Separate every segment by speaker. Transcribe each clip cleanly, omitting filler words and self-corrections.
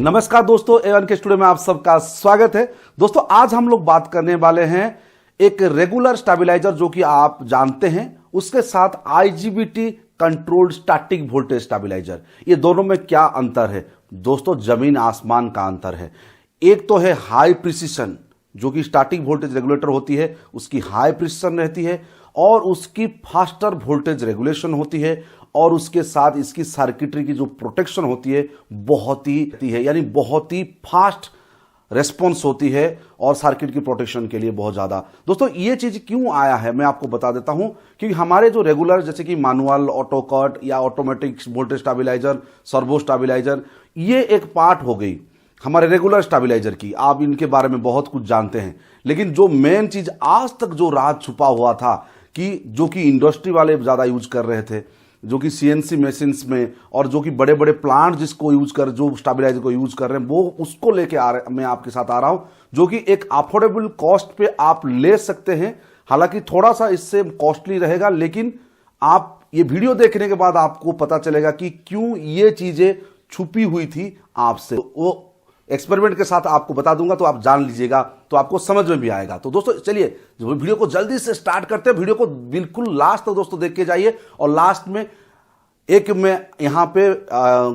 Speaker 1: नमस्कार दोस्तों, A1 के स्टूडियो में आप सबका स्वागत है। दोस्तों आज हम लोग बात करने वाले हैं एक रेगुलर स्टेबलाइजर जो कि आप जानते हैं, उसके साथ IGBT controlled static voltage stabiliser. ये दोनों में क्या अंतर है दोस्तों? जमीन आसमान का अंतर है। एक तो है हाई प्रिसिशन, जो कि स्टैटिक वोल्टेज रेगुलेटर होती है, उसकी हाई प्रिसिशन रहती है और उसकी फास्टर वोल्टेज रेगुलेशन होती है, और उसके साथ इसकी सर्किटरी की जो प्रोटेक्शन होती है बहुत ही है, यानी बहुत ही फास्ट रेस्पॉन्स होती है और सर्किट की प्रोटेक्शन के लिए बहुत ज्यादा। दोस्तों ये चीज क्यों आया है मैं आपको बता देता हूं, क्योंकि हमारे जो रेगुलर जैसे कि मैनुअल, ऑटो कट या automatic voltage stabiliser, servo stabiliser, ये एक पार्ट हो गई हमारे रेगुलर स्टेबलाइजर की। आप इनके बारे में बहुत कुछ जानते हैं, लेकिन जो मेन चीज आज तक जो राज छुपा हुआ था कि जो कि इंडस्ट्री वाले ज्यादा यूज कर रहे थे, जो कि CNC मशीन्स में और जो कि बड़े बड़े प्लांट जिसको यूज कर, जो स्टेबलाइजर को यूज कर रहे हैं, वो उसको लेके मैं आपके साथ आ रहा हूं, जो कि एक अफोर्डेबल कॉस्ट पे आप ले सकते हैं। हालांकि थोड़ा सा इससे कॉस्टली रहेगा, लेकिन आप ये वीडियो देखने के बाद आपको पता चलेगा कि क्यों ये चीजें छुपी हुई थी आपसे। वो एक्सपेरिमेंट के साथ आपको बता दूंगा, तो आप जान लीजिएगा, तो आपको समझ में भी आएगा। तो दोस्तों चलिए वीडियो को जल्दी से स्टार्ट करते हैं। वीडियो को बिल्कुल लास्ट तक दोस्तों देख के जाइए, और लास्ट में एक मैं यहां पे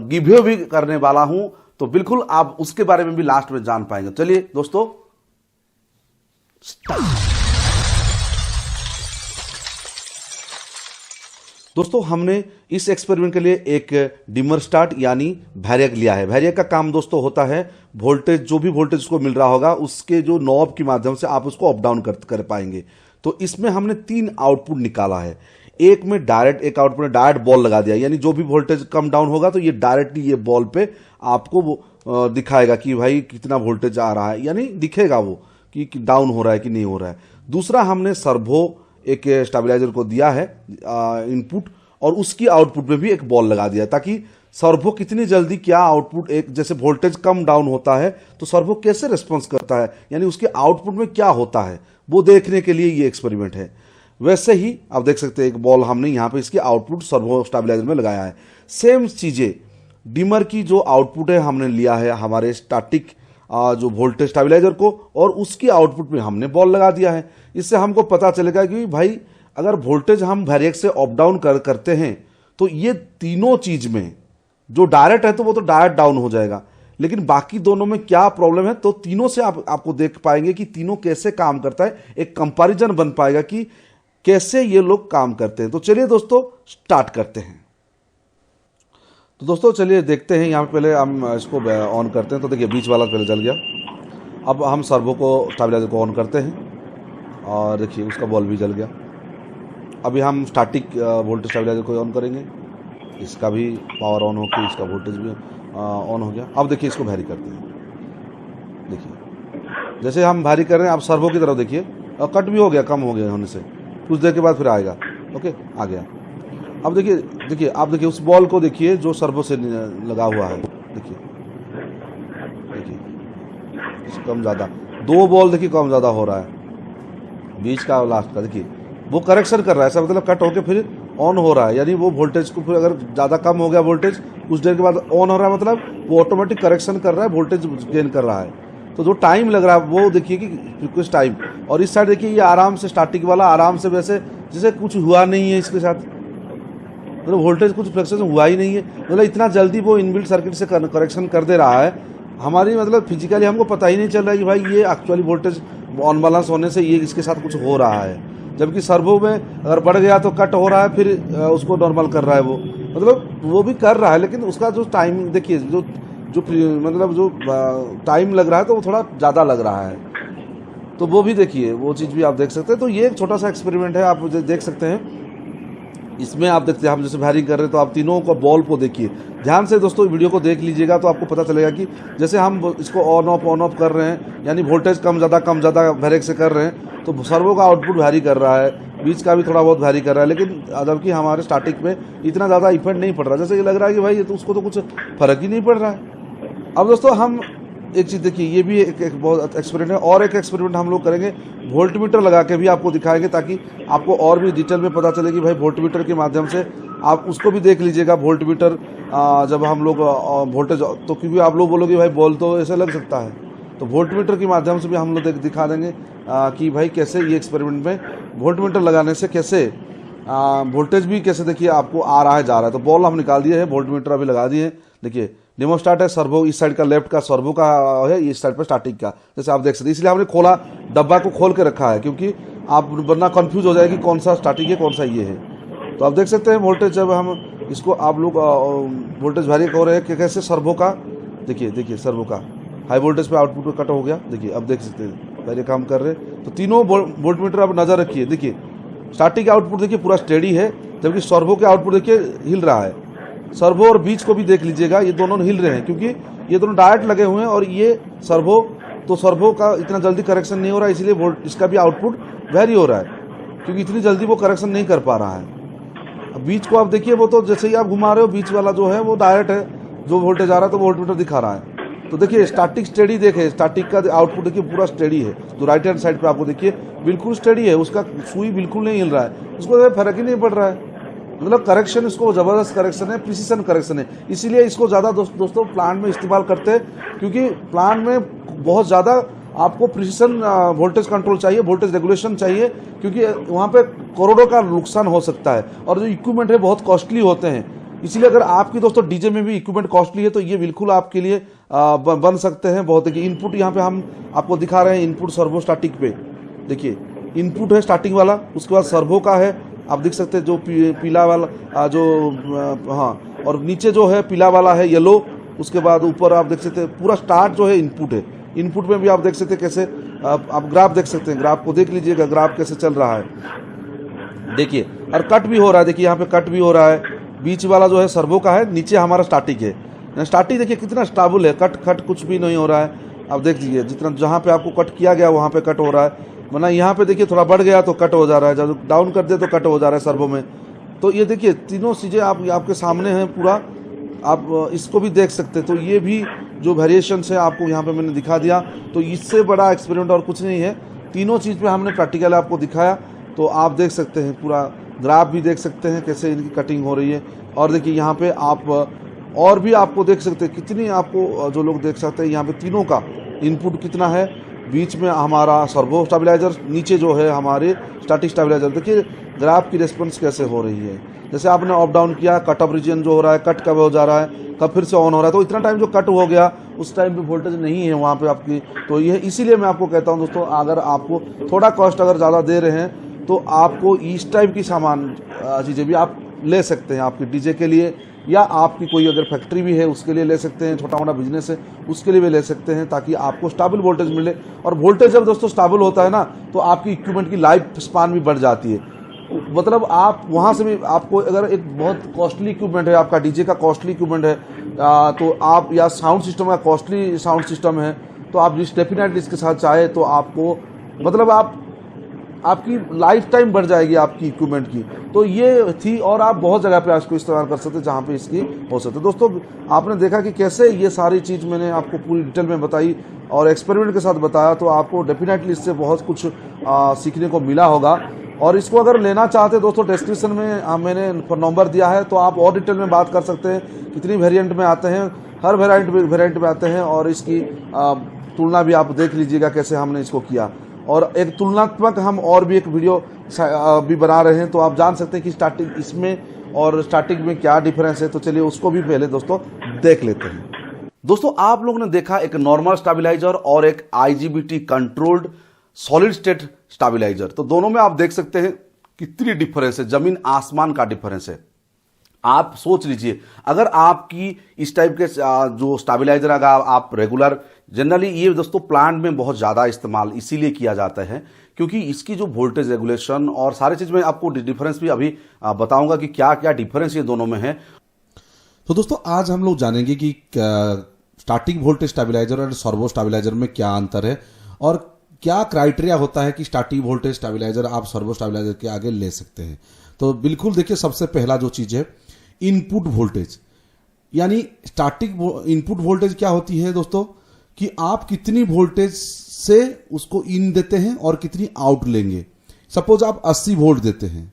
Speaker 1: गिव भी करने वाला हूं, तो बिल्कुल आप उसके बारे में भी लास्ट में जान पाएंगे। चलिए दोस्तों स्टार्ट। दोस्तों हमने इस एक्सपेरिमेंट के लिए एक डिमर स्टार्ट यानी वैरिएक लिया है। वैरिएक का काम दोस्तों होता है वोल्टेज, जो भी वोल्टेज उसको मिल रहा होगा उसके जो नॉब के माध्यम से आप उसको अप डाउन कर पाएंगे। तो इसमें हमने 3 आउटपुट निकाला है। एक में डायरेक्ट, एक आउटपुट में डायरेक्ट बॉल लगा दिया, यानी जो भी वोल्टेज कम डाउन होगा तो ये डायरेक्टली ये बॉल पे आपको दिखाएगा कि भाई कितना वोल्टेज आ रहा है, यानी दिखेगा वो कि डाउन हो रहा है कि नहीं हो रहा है। दूसरा हमने सर्वो एक स्टेबलाइजर को दिया है इनपुट, और उसकी आउटपुट में भी एक बॉल लगा दिया, ताकि सर्वो कितनी जल्दी क्या आउटपुट, एक जैसे वोल्टेज कम डाउन होता है तो सर्वो कैसे रिस्पॉन्स करता है, यानी उसके आउटपुट में क्या होता है, वो देखने के लिए ये एक्सपेरिमेंट है। वैसे ही आप देख सकते हैं एक बॉल हमने यहां पे इसके आउटपुट सर्वो स्टेबलाइजर में लगाया है। सेम चीजें डिमर की जो आउटपुट है हमने लिया है हमारे स्टैटिक जो वोल्टेज स्टेबलाइजर को, और उसकी आउटपुट में हमने बॉल लगा दिया है। इससे हमको पता चलेगा कि भाई अगर वोल्टेज हम वैरिएक से अप डाउन करते हैं तो ये तीनों चीज में जो डायरेक्ट है तो वो तो डायरेक्ट डाउन हो जाएगा, लेकिन बाकी दोनों में क्या प्रॉब्लम है, तो तीनों से आपको देख पाएंगे कि तीनों कैसे काम करता है। एक कंपैरिजन बन पाएगा कि कैसे ये लोग काम करते हैं। तो चलिए दोस्तों स्टार्ट करते हैं। तो दोस्तों चलिए देखते हैं, यहाँ पहले हम इसको ऑन करते हैं। तो देखिए बीच वाला पहले जल गया। अब हम सर्वो को स्टेबलाइजर को ऑन करते हैं, और देखिए उसका बॉल भी जल गया। अभी हम स्टैटिक वोल्टेज स्टेबलाइजर को ऑन करेंगे, इसका भी पावर ऑन होकर इसका वोल्टेज भी ऑन हो गया। अब देखिए इसको वैरी करते हैं। देखिए जैसे हम वैरी कर रहे हैं, आप सर्वो की तरफ देखिए, और कट भी हो गया, कम हो गया होने से, कुछ देर के बाद फिर आएगा। ओके, आ गया। अब देखिए आप देखिए उस बॉल को देखिए जो सर्वो से लगा हुआ है। देखिए कम ज़्यादा, 2 बॉल देखिए कम ज़्यादा हो रहा है। बीच का और लास्ट का देखिए वो करेक्शन कर रहा है, ऐसा मतलब कट होके फिर ऑन हो रहा है, यानी वो वोल्टेज को फिर अगर ज़्यादा कम हो गया वोल्टेज, कुछ देर के बाद ऑन हो रहा है, मतलब वो ऑटोमेटिक करेक्शन कर रहा है, वोल्टेज गेन कर रहा है। तो जो टाइम लग रहा है वो देखिए कि कुछ टाइम, और इस साइड देखिए ये आराम से स्टैटिक वाला आराम से, वैसे जैसे कुछ हुआ नहीं है इसके साथ, मतलब वोल्टेज कुछ फ्लक्चुएशन हुआ ही नहीं है, मतलब इतना जल्दी वो इनबिल्ट सर्किट से करेक्शन कर दे रहा है। हमारी मतलब फिजिकली हमको पता ही नहीं चल रहा है कि भाई ये एक्चुअली वोल्टेज ऑन बैलेंस होने से ये इसके साथ कुछ हो रहा है। जबकि सर्वो में अगर बढ़ गया तो कट हो रहा है, फिर उसको नॉर्मल कर रहा है वो, मतलब वो भी कर रहा है, लेकिन उसका जो टाइम देखिए, जो मतलब जो टाइम लग रहा है तो वो थोड़ा ज़्यादा लग रहा है। तो वो भी देखिए, वो चीज़ भी आप देख सकते हैं। तो ये एक छोटा सा एक्सपेरिमेंट है, आप देख सकते हैं। इसमें आप देखते हैं हम जैसे वैरी कर रहे हैं, तो आप तीनों का बॉल को देखिए ध्यान से दोस्तों, वीडियो को देख लीजिएगा तो आपको पता चलेगा कि जैसे हम इसको ऑन ऑफ कर रहे हैं, यानी वोल्टेज कम ज़्यादा वैरिएक से कर रहे हैं, तो सर्वो का आउटपुट वैरी कर रहा है, बीच का भी थोड़ा बहुत वैरी कर रहा है, लेकिन जबकि हमारे स्टैटिक में इतना ज़्यादा इफेक्ट नहीं पड़ रहा। जैसे ये लग रहा है कि भाई ये तो उसको तो कुछ फर्क ही नहीं पड़ रहा है। अब दोस्तों हम एक चीज़ देखिए, ये भी एक बहुत एक्सपेरिमेंट है। और एक एक्सपेरिमेंट हम लोग करेंगे, वोल्ट मीटर लगा के भी आपको दिखाएंगे, ताकि आपको और भी डिटेल में पता चले कि भाई वोल्ट मीटर के माध्यम से आप उसको भी देख लीजिएगा। वोल्ट मीटर जब हम लोग वोल्टेज, तो क्योंकि आप लोग बोलोगे भाई बॉल तो ऐसे लग सकता है, तो वोल्ट मीटर के माध्यम से भी हम लोग दिखा देंगे कि भाई कैसे ये एक्सपेरिमेंट में वोल्ट मीटर लगाने से कैसे वोल्टेज भी कैसे देखिए आपको आ रहा है जा रहा है। तो बॉल हम निकाल दिए हैं, वोल्ट मीटर अभी लगा दिए हैं। देखिए डेमो स्टार्ट है, सर्वो इस साइड का लेफ्ट का सर्वो का है, इस साइड पर स्टार्टिंग का, जैसे आप देख सकते हैं। इसलिए हमने खोला, डब्बा को खोल के रखा है, क्योंकि आप वरना कंफ्यूज हो जाएगी कौन सा स्टार्टिंग है कौन सा ये है। तो आप देख सकते हैं वोल्टेज, जब हम इसको आप लोग वोल्टेज वेरी हो रहे हैं कैसे सर्वो का, देखिए सर्वो का हाई वोल्टेज पे आउटपुट पे कट हो गया। देखिए अब देख सकते हैं पहले काम कर रहे हैं। तो तीनों वोल्ट मीटर आप नजर रखिए, देखिए स्टार्टिंग का आउटपुट देखिए पूरा स्टेडी है, जबकि सर्वो के आउटपुट देखिए हिल रहा है। सर्वो और बीच को भी देख लीजिएगा, ये दोनों हिल रहे हैं, क्योंकि ये दोनों डायरेक्ट लगे हुए हैं। और ये सर्वो, तो सर्वो का इतना जल्दी करेक्शन नहीं हो रहा है, इसलिए वोल्ट इसका भी आउटपुट वेरी हो रहा है, क्योंकि इतनी जल्दी वो करेक्शन नहीं कर पा रहा है। अब बीच को आप देखिए, वो तो जैसे ही आप घुमा रहे हो बीच वाला जो है वो डायरेक्ट है, जो वोल्टेज आ रहा है तो वोल्ट मीटर दिखा रहा है। तो देखिए स्टैटिक स्टेडी, देखे स्टैटिक का आउटपुट देखिए पूरा स्टेडी है, जो राइट हैंड साइड पे आपको देखिए बिल्कुल स्टेडी है, उसका सुई बिल्कुल नहीं हिल रहा है, उसको फर्क ही नहीं पड़ रहा है। मतलब करेक्शन इसको जबरदस्त करेक्शन है, प्रिसीजन करेक्शन है। इसीलिए इसको ज़्यादा दोस्तों प्लांट में इस्तेमाल करते हैं, क्योंकि प्लांट में बहुत ज़्यादा आपको प्रिसीजन वोल्टेज कंट्रोल चाहिए, वोल्टेज रेगुलेशन चाहिए, क्योंकि वहाँ पे करोड़ों का नुकसान हो सकता है। और जो इक्विपमेंट है बहुत कॉस्टली होते हैं, इसलिए अगर आपकी दोस्तों डीजे में भी इक्विपमेंट कॉस्टली है तो ये बिल्कुल आपके लिए बन सकते हैं। बहुत देखिए इनपुट यहाँ पे हम आपको दिखा रहे हैं, इनपुट सर्वो स्टार्टिंग पे देखिए इनपुट है स्टार्टिंग वाला, उसके बाद सर्वो का है, आप देख सकते हैं जो पीला वाला जो हाँ, और नीचे जो है पीला वाला है येलो, उसके बाद ऊपर आप देख सकते हैं पूरा स्टार्ट जो है इनपुट है। इनपुट में भी आप देख सकते हैं कैसे, आप ग्राफ देख सकते हैं, ग्राफ को देख लीजिएगा ग्राफ कैसे चल रहा है। देखिए और कट भी हो रहा है, देखिए यहाँ पे कट भी हो रहा है। बीच वाला जो है सर्वो का है, नीचे हमारा स्टार्टिंग है। स्टार्टिंग देखिए कितना स्टेबल है, कट खट कुछ भी नहीं हो रहा है। आप देख लीजिए जितना जहाँ पे आपको कट किया गया वहाँ पे कट हो रहा है, वरना यहाँ पे देखिए थोड़ा बढ़ गया तो कट हो जा रहा है, जब डाउन कर दे तो कट हो जा रहा है सर्वो में। तो ये देखिए तीनों चीज़ें आपके सामने हैं पूरा, आप इसको भी देख सकते हैं। तो ये भी जो वेरिएशन है आपको यहाँ पे मैंने दिखा दिया। तो इससे बड़ा एक्सपेरिमेंट और कुछ नहीं है, तीनों चीज़ पे हमने प्रैक्टिकल आपको दिखाया। तो आप देख सकते हैं पूरा ग्राफ भी देख सकते हैं कैसे इनकी कटिंग हो रही है। और देखिए यहाँ पे आप और भी आपको देख सकते हैं कितनी, आपको जो लोग देख सकते हैं यहाँ पे तीनों का इनपुट कितना है। बीच में हमारा सर्वो स्टेबलाइजर, नीचे जो है हमारे स्टैटिक स्टेबलाइजर। देखिए ग्राफ की रिस्पॉन्स कैसे हो रही है, जैसे आपने अप डाउन किया, कट ऑफ रीजन जो हो रहा है, कट कब हो जा रहा है, कब फिर से ऑन हो रहा है। तो इतना टाइम जो कट हो गया उस टाइम पे वोल्टेज नहीं है वहाँ पे आपकी। तो ये इसीलिए मैं आपको कहता हूँ दोस्तों, अगर आपको थोड़ा कॉस्ट अगर ज़्यादा दे रहे हैं तो आपको इस टाइप की सामान चीज़ें भी आप ले सकते हैं आपके डीजे के लिए, या आपकी कोई अगर फैक्ट्री भी है उसके लिए ले सकते हैं, छोटा मोटा बिजनेस है उसके लिए भी ले सकते हैं, ताकि आपको स्टेबल वोल्टेज मिले। और वोल्टेज जब दोस्तों स्टेबल होता है ना, तो आपकी इक्विपमेंट की लाइफ स्पान भी बढ़ जाती है। मतलब आप वहाँ से भी, आपको अगर एक बहुत कॉस्टली इक्विपमेंट है, आपका डीजे का कॉस्टली इक्विपमेंट है, तो आप, या साउंड सिस्टम का कॉस्टली साउंड सिस्टम है, तो आप जिस डेफिनेटली इसके साथ चाहे तो आपको मतलब आपकी लाइफ टाइम बढ़ जाएगी आपकी इक्विपमेंट की। तो ये थी, और आप बहुत जगह पे इसको इस्तेमाल कर सकते हैं जहाँ पे इसकी हो सकते। दोस्तों आपने देखा कि कैसे ये सारी चीज़ मैंने आपको पूरी डिटेल में बताई और एक्सपेरिमेंट के साथ बताया, तो आपको डेफिनेटली इससे बहुत कुछ सीखने को मिला होगा। और इसको अगर लेना चाहते हैं दोस्तों, डिस्क्रिप्शन में मैंने नंबर दिया है, तो आप और डिटेल में बात कर सकते हैं। कितनी वेरिएंट में आते हैं, हर वेरिएंट में आते हैं, और इसकी तुलना भी आप देख लीजिएगा कैसे हमने इसको किया। और एक तुलनात्मक हम और भी एक वीडियो भी बना रहे हैं, तो आप जान सकते हैं कि स्टार्टिंग इसमें और स्टार्टिंग में क्या डिफरेंस है। तो चलिए उसको भी पहले दोस्तों देख लेते हैं। दोस्तों आप लोगों ने देखा एक नॉर्मल स्टेबलाइजर और एक IGBT controlled solid state stabilizer. तो दोनों में आप देख सकते हैं कितनी डिफरेंस है, जमीन आसमान का डिफरेंस है। आप सोच लीजिए, अगर आपकी इस टाइप के जो स्टेबलाइजर अगर आप रेगुलर, जनरली ये दोस्तों प्लांट में बहुत ज़्यादा इस्तेमाल इसीलिए किया जाता है क्योंकि इसकी जो वोल्टेज रेगुलेशन और सारी चीज़ में आपको डिफरेंस भी अभी बताऊंगा कि क्या क्या डिफरेंस ये दोनों में है।
Speaker 2: तो दोस्तों आज हम लोग जानेंगे कि स्टार्टिंग वोल्टेज स्टेबलाइजर और सर्वो स्टेबलाइजर में क्या अंतर है, और क्या क्राइटेरिया होता है कि स्टार्टिंग वोल्टेज स्टेबलाइजर आप सर्वो स्टेबलाइजर के आगे ले सकते हैं। तो बिल्कुल देखिए, सबसे पहला जो चीज़ है इनपुट वोल्टेज, यानी स्टार्टिंग इनपुट वोल्टेज क्या होती है दोस्तों, कि आप कितनी वोल्टेज से उसको इन देते हैं और कितनी आउट लेंगे। सपोज आप 80 वोल्ट देते हैं,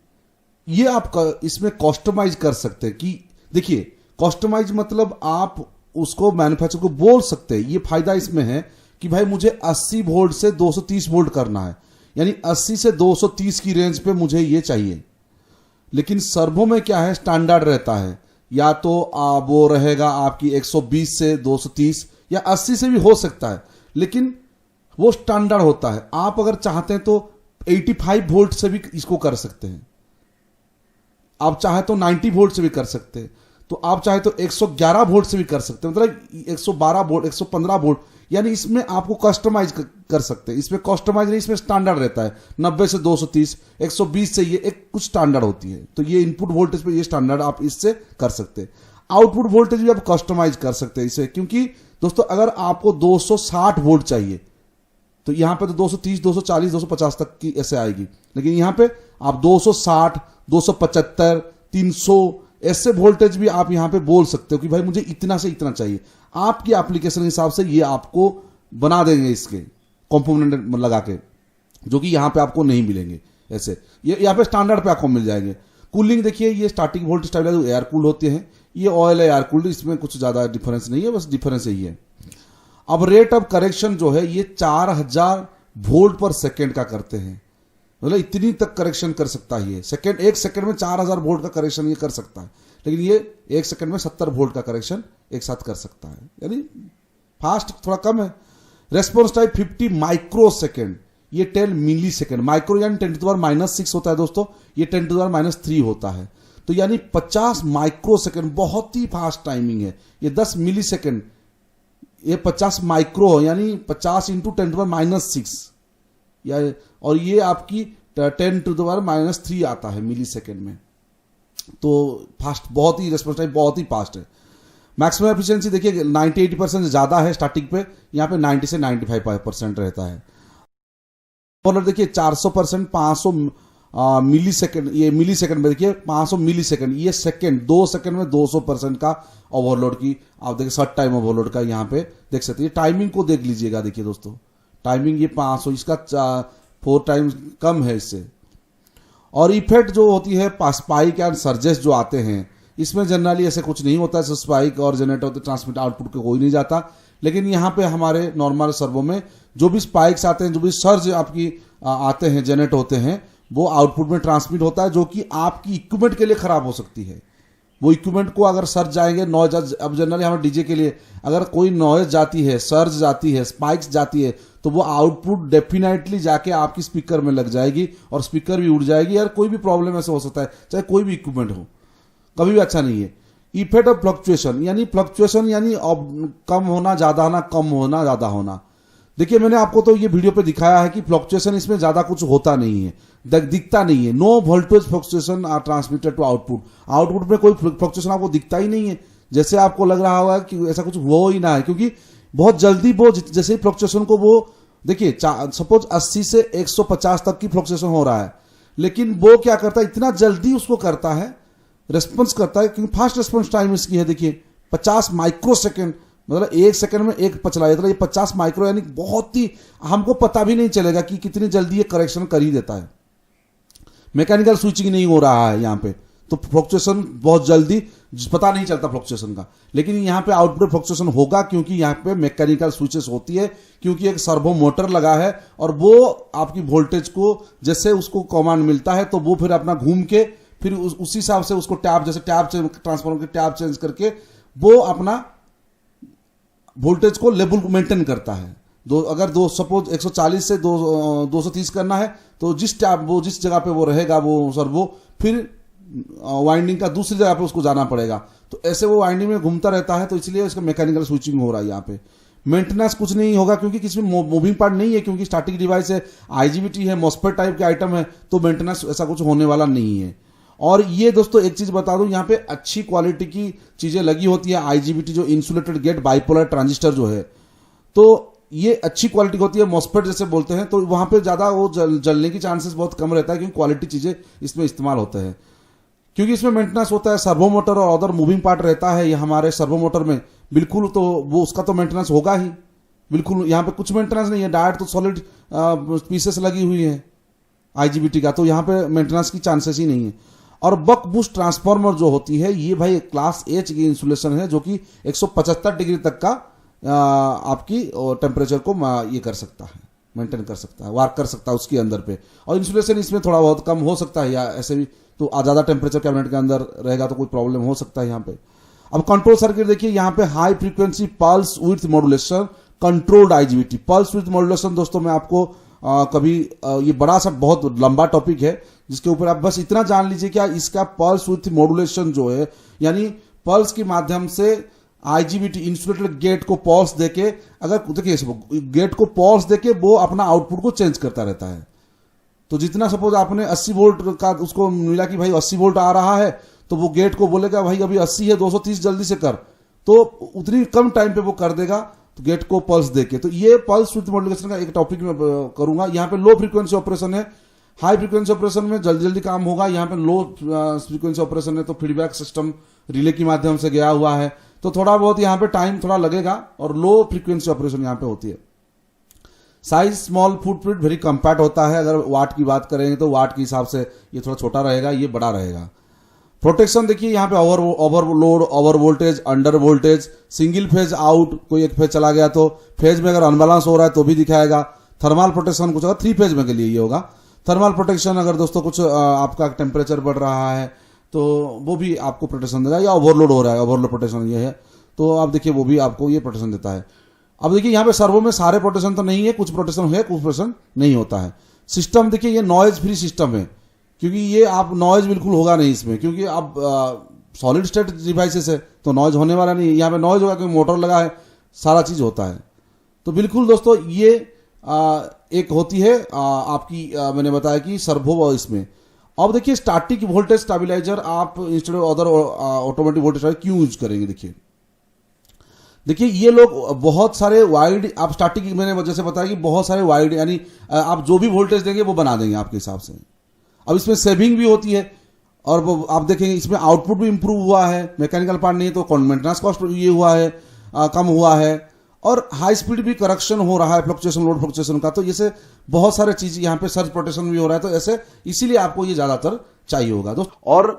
Speaker 2: ये आप इसमें कस्टमाइज कर सकते हैं कि देखिए कस्टमाइज मतलब आप उसको मैन्युफैक्चरर को बोल सकते हैं। ये फायदा इसमें है कि भाई मुझे 80 वोल्ट से 230 वोल्ट करना है, यानी 80 से 230 की रेंज पे मुझे ये चाहिए। लेकिन सर्वो में क्या है, स्टैंडर्ड रहता है, या तो वो रहेगा आपकी 120 से 230 या 80 से भी हो सकता है, लेकिन वो स्टैंडर्ड होता है। आप अगर चाहते हैं तो 85 वोल्ट से भी इसको कर सकते हैं, आप चाहे तो 90 वोल्ट से भी कर सकते हैं, तो आप चाहे तो 111 वोल्ट से भी कर सकते हैं, मतलब 112 वोल्ट 115 वोल्ट, यानी इसमें आपको कस्टमाइज कर सकते हैं। इसमें कस्टमाइज नहीं, इसमें स्टैंडर्ड रहता है 90 से 230, 120 से ये एक कुछ स्टैंडर्ड होती है। तो ये इनपुट वोल्टेज पे ये स्टैंडर्ड आप इससे कर सकते हैं। आउटपुट वोल्टेज भी आप कस्टमाइज कर सकते हैं इसे, क्योंकि दोस्तों अगर आपको 260 वोल्ट चाहिए तो यहां पे तो 230, 240, 250 तक की ऐसे आएगी, लेकिन यहां पे आप 260, 275, 300 ऐसे वोल्टेज भी आप यहां पे बोल सकते हो कि भाई मुझे इतना से इतना चाहिए। आपकी एप्लीकेशन के हिसाब से ये आपको बना देंगे इसके कंपोनेंट लगा के, जो कि यहां पे आपको नहीं मिलेंगे ऐसे। ये यहां पे स्टैंडर्ड पे आपको मिल जाएंगे। कूलिंग देखिए, ये starting voltage stabilizer air cooled होते हैं, ये ऑयल है एयर कूल्ड, इसमें कुछ ज्यादा डिफरेंस नहीं है, बस डिफरेंस यही है। अब रेट ऑफ करेक्शन जो है ये 4000 वोल्ट पर सेकेंड का करते हैं, मतलब इतनी तक करेक्शन कर सकता है ये। सेकेंड, एक सेकेंड में 4000 वोल्ट का करेक्शन ये कर सकता है, लेकिन ये एक सेकेंड में 70 वोल्ट का करेक्शन एक साथ कर सकता है, यानी फास्ट थोड़ा कम है। रेस्पॉन्स टाइम 50 माइक्रो सेकेंड, ये 10 मिली सेकेंड, माइक्रो यानी 10⁻⁶ होता है दोस्तों, ये 10⁻³ होता है, तो यानी 50 माइक्रो सेकेंड, बहुत ही फास्ट टाइमिंग है। ये 10 मिली सेकेंड, ये 50 माइक्रो यानी 50 इंटू 10⁻⁶, या और ये आपकी 10⁻³ आता है मिली सेकेंड में। तो फास्ट, बहुत ही रेस्पॉन्स टाइम बहुत ही फास्ट है। मैक्सिमम एफिशिएंसी देखिए 98% ज्यादा है स्टार्टिंग पे, यहाँ पे 90 से 95% रहता है। और देखिए 400%, 500 मिली सेकेंड, ये मिली सेकेंड में देखिए 500 मिली सेकेंड, ये सेकेंड 2 सेकेंड में 200% का ओवरलोड की आप देखिए शॉर्ट टाइम ओवरलोड का यहाँ पे देख सकते हैं। टाइमिंग को देख लीजिएगा, देखिए दोस्तों टाइमिंग ये 500, इसका 4 टाइम्स कम है इससे। और इफेक्ट जो होती है स्पाइक एंड सर्जेस जो आते हैं, इसमें जनरली ऐसे कुछ नहीं होता है। स्पाइक और जनरेटर होते ट्रांसमिट आउटपुट को कोई नहीं जाता, लेकिन यहाँ पे हमारे नॉर्मल सर्वो में जो भी स्पाइक्स आते हैं, जो भी सर्ज आपकी आते हैं, जनरेट होते हैं, वो आउटपुट में ट्रांसमिट होता है, जो कि आपकी इक्विपमेंट के लिए खराब हो सकती है। वो इक्विपमेंट को अगर सर्ज जाएंगे, नॉइज, अब जनरली हमें डीजे के लिए अगर कोई नॉइज जाती है, सर्ज जाती है, स्पाइक्स जाती है, तो वो आउटपुट डेफिनेटली जाके आपकी स्पीकर में लग जाएगी और स्पीकर भी उड़ जाएगी। यार कोई भी प्रॉब्लम ऐसे हो सकता है, चाहे कोई भी इक्विपमेंट हो, कभी भी अच्छा नहीं है। इफेक्ट ऑफ फ्लक्चुएशन यानी कम होना ज्यादा होना, कम होना ज्यादा होना। देखिए मैंने आपको तो ये वीडियो पे दिखाया है कि फ्लक्चुएशन इसमें ज्यादा कुछ होता नहीं है, दिखता नहीं है। No voltage fluctuation are transmitted to output, output में कोई फ्लक्चुएशन आपको दिखता ही नहीं है, जैसे आपको लग रहा होगा कि ऐसा कुछ हो ही ना है, क्योंकि बहुत जल्दी वो जैसे ही फ्लक्चुएशन को वो देखिए सपोज 80 से 150 तक की फ्लक्चुएशन हो रहा है, लेकिन वो क्या करता है, इतना जल्दी उसको करता है, रेस्पॉन्स करता है, क्योंकि फास्ट रेस्पॉन्स टाइम इसकी है। देखिए 50 माइक्रो सेकेंड, मतलब एक सेकंड में एक पचला जाता है। ये 50 माइक्रो यानी बहुत ही, हमको पता भी नहीं चलेगा कि कितनी जल्दी ये करेक्शन कर ही देता है। मैकेनिकल स्विचिंग नहीं हो रहा है यहाँ पे, तो फ्लक्चुएशन बहुत जल्दी पता नहीं चलता फ्लक्चुएशन का। लेकिन यहाँ पे आउटपुट फ्लक्चुएशन होगा, क्योंकि यहाँ पे मैकेनिकल स्विचेस होती है, क्योंकि एक सर्वो मोटर लगा है और वो आपकी वोल्टेज को जैसे उसको कमांड मिलता है, तो वो फिर अपना घूम के फिर उसी हिसाब से उसको टैप, जैसे टैप ट्रांसफार्मर के टैप चेंज करके वो अपना वोल्टेज को लेवल को मेंटेन करता है। अगर सपोज 140 से 230 करना है, तो जिस जगह पे वो रहेगा वो सर्वो, फिर वाइंडिंग का दूसरी जगह पे उसको जाना पड़ेगा, तो ऐसे वो वाइंडिंग में घूमता रहता है। तो इसलिए इसका मैकेनिकल स्विचिंग हो रहा है। यहाँ पे मेंटेनेंस कुछ नहीं होगा, क्योंकि किसी में मूविंग पार्ट नहीं है, क्योंकि स्टैटिक डिवाइस है, आईजीबीटी है, मॉस्फेट टाइप के आइटम है, तो मेंटेनेंस ऐसा कुछ होने वाला नहीं है। और ये दोस्तों एक चीज बता दूं, यहाँ पे अच्छी क्वालिटी की चीजें लगी होती है। आईजीबीटी जो इंसुलेटेड गेट बाइपोलर ट्रांजिस्टर जो है, तो ये अच्छी क्वालिटी होती है। मॉस्फेट जैसे बोलते हैं, तो वहां पे ज्यादा वो जलने की चांसेस बहुत कम रहता है, क्योंकि क्वालिटी चीजें इसमें इस्तेमाल होते हैं। क्योंकि इसमें मेंटेनेंस होता है, सर्वो मोटर और अदर मूविंग पार्ट रहता है ये हमारे सर्वो मोटर में, बिल्कुल, तो वो उसका तो मेंटेनेंस होगा ही, बिल्कुल यहाँ पे कुछ मेंटेनेंस नहीं है, डायरेक्ट तो सॉलिड पीसेस लगी हुई है आईजीबीटी का, तो यहाँ पे मेंटेनेंस की चांसेस ही नहीं है। और बक बूस्ट ट्रांसफार्मर जो होती है ये भाई क्लास एच की इंसुलेशन है, जो कि 175 डिग्री तक का आपकी टेम्परेचर को ये कर सकता है, मेंटेन कर सकता है, वर्क कर सकता है उसके अंदर पे। और इंसुलेशन इसमें थोड़ा बहुत कम हो सकता है, या ऐसे भी तो ज्यादा टेम्परेचर कैबिनेट के अंदर रहेगा तो कोई प्रॉब्लम हो सकता है यहाँ पे। अब कंट्रोल सर्किट देखिए, यहाँ पे high frequency pulse width modulation controlled IGBT. Pulse width modulation दोस्तों मैं आपको कभी ये बड़ा सा बहुत लंबा टॉपिक है, जिसके ऊपर आप बस इतना जान लीजिए क्या इसका पल्स विथ मॉड्यूलेशन जो है, यानी पल्स के माध्यम से आईजीबीटी इंसुलेटेड गेट को पल्स देके, अगर देखिए गेट को पल्स देके वो अपना आउटपुट को चेंज करता रहता है। तो जितना सपोज आपने 80 वोल्ट का उसको मिला कि भाई 80 वोल्ट आ रहा है, तो वो गेट को बोलेगा भाई अभी 80 है 230 जल्दी से कर, तो उतनी कम टाइम पे वो कर देगा, तो गेट को पल्स देके। तो ये पल्स विथ मॉड्यूलेशन का एक टॉपिक में करूंगा। यहाँ पे लो फ्रीक्वेंसी ऑपरेशन है, हाई फ्रीक्वेंसी ऑपरेशन में जल्दी जल्दी काम होगा। यहाँ पे लो फ्रीक्वेंसी ऑपरेशन है तो फीडबैक सिस्टम रिले के माध्यम से गया हुआ है, तो थोड़ा बहुत यहाँ पे टाइम थोड़ा लगेगा। और लो फ्रीक्वेंसी ऑपरेशन यहाँ पे होती है। Size small, footprint very compact होता है। अगर वाट की बात करेंगे तो वाट के हिसाब से ये थोड़ा छोटा रहेगा, ये बड़ा रहेगा। प्रोटेक्शन देखिए यहाँ पे overload, over voltage, under voltage, single phase out, कोई एक फेज चला गया तो फेज में अगर अनबैलेंस हो रहा है तो भी दिखाएगा। थर्मल प्रोटेक्शन कुछ अगर 3 फेज में के लिए ये होगा। थर्मल प्रोटेक्शन अगर दोस्तों कुछ आपका टेम्परेचर बढ़ रहा है तो वो भी आपको प्रोटेक्शन देगा, या ओवरलोड हो रहा है, ओवरलोड प्रोटेक्शन ये है, तो आप देखिए वो भी आपको ये प्रोटेक्शन देता है। अब देखिए यहाँ पे सर्वो में सारे प्रोटेक्शन तो नहीं है, कुछ प्रोटेक्शन है, कुछ प्रोटेक्शन नहीं होता है। सिस्टम देखिए ये नॉइज फ्री सिस्टम है, क्योंकि ये आप नॉइज बिल्कुल होगा नहीं इसमें, क्योंकि अब सॉलिड स्टेट डिवाइसेस है तो नॉइज होने वाला नहीं है। यहाँ पे नॉइज होगा क्योंकि मोटर लगा है, सारा चीज होता है। तो बिल्कुल दोस्तों ये एक होती है आपकी मैंने बताया कि सर्वो इसमें। अब देखिए स्टैटिक वोल्टेज स्टेबलाइजर आप instead of other automatic voltage क्यों यूज करेंगे। देखिए ये लोग बहुत सारे वाइड, आप स्टैटिक मैंने जैसे बताया कि बहुत सारे वाइड, यानी आप जो भी वोल्टेज देंगे वो बना देंगे आपके हिसाब से। अब इसमें सेविंग भी होती है, और आप देखेंगे इसमें आउटपुट भी इंप्रूव हुआ है, मैकेनिकल पार्ट नहीं तो मेंटेनेंस कॉस्ट ये हुआ है कम हुआ है, और हाई स्पीड भी करेक्शन हो रहा है फ्लक्चुएशन, लोड फ्लक्चुएशन का। तो जैसे बहुत सारे चीज यहाँ पे सर्ज प्रोटेक्शन भी हो रहा है, तो ऐसे इसीलिए आपको ये ज्यादातर चाहिए होगा दोस्तों।
Speaker 1: और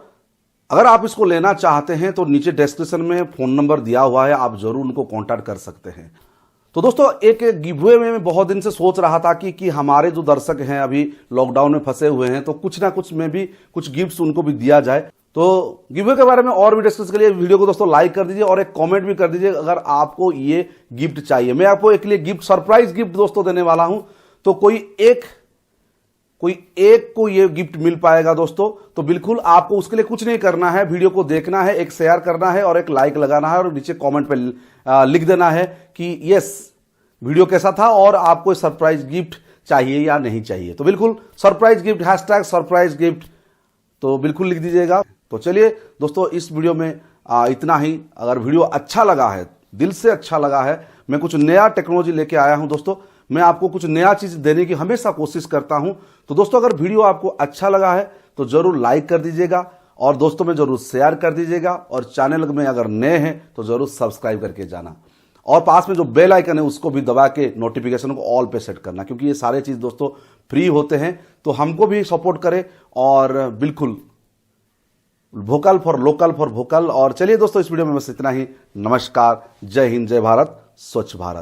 Speaker 1: अगर आप इसको लेना चाहते हैं तो नीचे डिस्क्रिप्शन में फोन नंबर दिया हुआ है, आप जरूर उनको कांटेक्ट कर सकते हैं। तो दोस्तों एक गिवअवे में मैं बहुत दिन से सोच रहा था कि हमारे जो दर्शक हैं अभी लॉकडाउन में फंसे हुए हैं, तो कुछ ना कुछ में भी कुछ गिफ्ट्स उनको भी दिया जाए। तो गिवअवे के बारे में और भी डिस्कस के लिए वीडियो को दोस्तों लाइक कर दीजिए और एक कमेंट भी कर दीजिए अगर आपको ये गिफ्ट चाहिए। मैं आपको एक लिए गिफ्ट, सरप्राइज गिफ्ट दोस्तों देने वाला हूं, तो कोई एक को ये गिफ्ट मिल पाएगा दोस्तों। तो बिल्कुल आपको उसके लिए कुछ नहीं करना है, वीडियो को देखना है, एक शेयर करना है और एक लाइक लगाना है, और नीचे कमेंट पे लिख देना है कि यस वीडियो कैसा था और आपको सरप्राइज गिफ्ट चाहिए या नहीं चाहिए। तो बिल्कुल surprise gift, hashtag surprise gift, तो बिल्कुल लिख दीजिएगा। तो चलिए दोस्तों इस वीडियो में इतना ही। अगर वीडियो अच्छा लगा है, दिल से अच्छा लगा है, मैं कुछ नया टेक्नोलॉजी लेके आया हूं दोस्तों, मैं आपको कुछ नया चीज देने की हमेशा कोशिश करता हूं। तो दोस्तों अगर वीडियो आपको अच्छा लगा है तो जरूर लाइक कर दीजिएगा, और दोस्तों में जरूर शेयर कर दीजिएगा, और चैनल में अगर नए हैं तो जरूर सब्सक्राइब करके जाना, और पास में जो बेल आइकन है उसको भी दबा के नोटिफिकेशन को ऑल पे सेट करना, क्योंकि ये सारे चीज दोस्तों फ्री होते हैं। तो हमको भी सपोर्ट करें, और बिल्कुल vocal for local for vocal. और चलिए दोस्तों इस वीडियो में बस इतना ही। नमस्कार, जय हिंद, जय भारत, स्वच्छ भारत।